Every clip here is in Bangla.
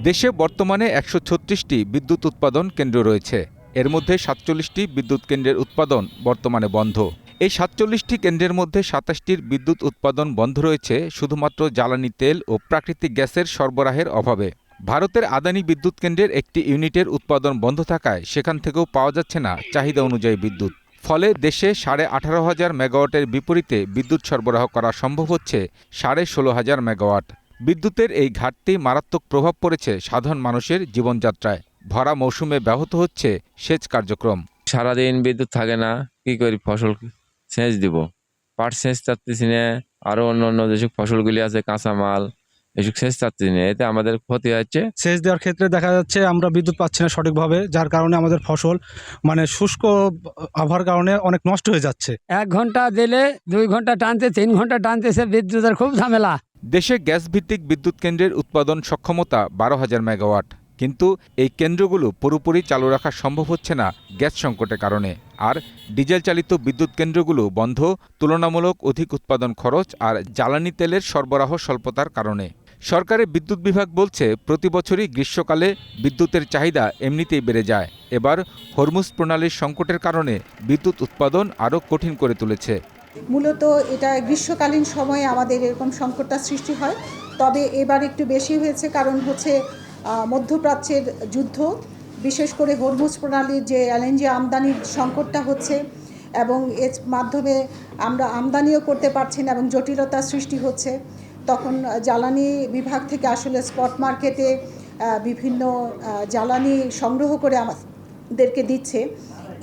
দেশে বর্তমানে ১৩৬টি বিদ্যুৎ উৎপাদন কেন্দ্র রয়েছে। এর মধ্যে ৪৭টি বিদ্যুৎ কেন্দ্রের উৎপাদন বর্তমানে বন্ধ। এই ৪৭টি কেন্দ্রের মধ্যে ২৭টির বিদ্যুৎ উৎপাদন বন্ধ রয়েছে শুধুমাত্র জ্বালানি তেল ও প্রাকৃতিক গ্যাসের সরবরাহের অভাবে। ভারতের আদানি বিদ্যুৎ কেন্দ্রের একটি ইউনিটের উৎপাদন বন্ধ থাকায় সেখান থেকেও পাওয়া যাচ্ছে না চাহিদা অনুযায়ী বিদ্যুৎ। ফলে দেশে ১৮,৫০০ মেগাওয়াটের বিপরীতে বিদ্যুৎ সরবরাহ করা সম্ভব হচ্ছে ১৬,৫০০ মেগাওয়াট। বিদ্যুতের এই ঘাটতি মারাত্মক প্রভাব পড়েছে সাধারণ মানুষের জীবনযাত্রায়। ভরা মৌসুমে ব্যাহত হচ্ছে সেচ কার্যক্রম। সারাদিন বিদ্যুৎ থাকে না, কি করি? ফসল সেচ দিব, পাট সেচ চাচ্ছি না, আরো অন্য যেসব ফসলগুলি আছে কাঁচামাল এসব সেচ চাচ্ছি না, এতে আমাদের ক্ষতি হচ্ছে। সেচ দেওয়ার ক্ষেত্রে দেখা যাচ্ছে আমরা বিদ্যুৎ পাচ্ছি না সঠিকভাবে, যার কারণে আমাদের ফসল শুষ্ক আবহাওয়ার কারণে অনেক নষ্ট হয়ে যাচ্ছে। 1 ঘন্টা দিলে 2 ঘন্টা টানতে 3 ঘন্টা টানতেছে, বিদ্যুতের খুব ঝামেলা। দেশে গ্যাস ভিত্তিক বিদ্যুৎ কেন্দ্রের উৎপাদন সক্ষমতা ১২,০০০ মেগাওয়াট, কিন্তু এই কেন্দ্রগুলো পুরোপুরি চালু রাখা সম্ভব হচ্ছে না গ্যাস সংকটের কারণে। আর ডিজেল চালিত বিদ্যুৎ কেন্দ্রগুলো বন্ধ তুলনামূলক অধিক উৎপাদন খরচ আর জ্বালানি তেলের সরবরাহ স্বল্পতার কারণে। সরকারের বিদ্যুৎ বিভাগ বলছে প্রতি বছরই গ্রীষ্মকালে বিদ্যুতের চাহিদা এমনিতেই বেড়ে যায়। এবার হরমুজ প্রণালীর সংকটের কারণে বিদ্যুৎ উৎপাদন আরও কঠিন করে তুলেছে। মূলত এটা গ্রীষ্মকালীন সময়ে আমাদের এরকম সংকটটা সৃষ্টি হয়, তবে এবার একটু বেশি হয়েছে, কারণ হচ্ছে মধ্যপ্রাচ্যের যুদ্ধ, বিশেষ করে হরমুজ প্রণালীর যে এলএনজি আমদানির সংকটটা হচ্ছে এবং এর মাধ্যমে আমরা আমদানিও করতে পারছি না এবং জটিলতা সৃষ্টি হচ্ছে। তখন জ্বালানি বিভাগ থেকে আসলে স্পট মার্কেটে বিভিন্ন জ্বালানি সংগ্রহ করে আমাদেরকে দিচ্ছে।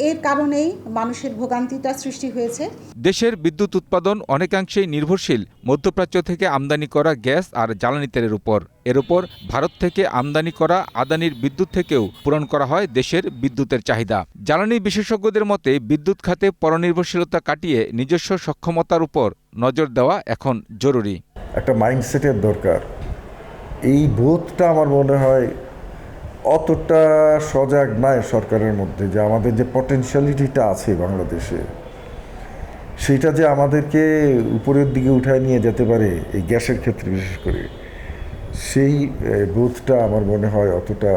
এর কারণেই মানুষের ভোগান্তিটা সৃষ্টি হয়েছে। দেশের বিদ্যুৎ উৎপাদন অনেকাংশেই নির্ভরশীল মধ্যপ্রাচ্য থেকে আমদানি করা গ্যাস আর জ্বালানি তেলের উপর। এর উপর ভারত থেকে আমদানি করা আদানির বিদ্যুৎ থেকেও পূরণ করা হয় দেশের বিদ্যুতের চাহিদা। জ্বালানি বিশেষজ্ঞদের মতে বিদ্যুৎ খাতে পরনির্ভরশীলতা কাটিয়ে নিজস্ব সক্ষমতার উপর নজর দেওয়া এখন জরুরি। একটা মাইন্ডসেটের দরকার। এই বোধটা আমার মনে হয় অতটা সজাগ নয় সরকারের মধ্যে, যে আমাদের যে পটেনশিয়ালিটিটা আছে বাংলাদেশে, সেইটা যে আমাদেরকে উপরের দিকে উঠায় নিয়ে যেতে পারে এই গ্যাসের ক্ষেত্রে বিশেষ করে, সেই বোধটা আমার মনে হয় অতটা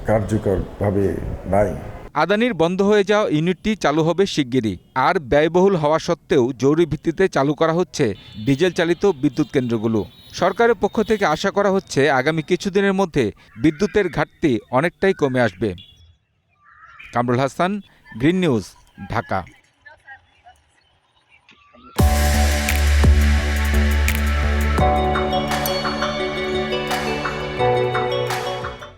কার্যকরভাবে নাই। আদানির বন্ধ হয়ে যাওয়া ইউনিটটি চালু হবে শিগগিরই। আর ব্যয়বহুল হওয়া সত্ত্বেও জরুরি ভিত্তিতে চালু করা হচ্ছে ডিজেল চালিত বিদ্যুৎ কেন্দ্রগুলো। সরকারের পক্ষ থেকে আশা করা হচ্ছে আগামী কিছুদিনের মধ্যে বিদ্যুতের ঘাটতি অনেকটাই কমে আসবে। Kamrul Hasan, green news, Dhaka.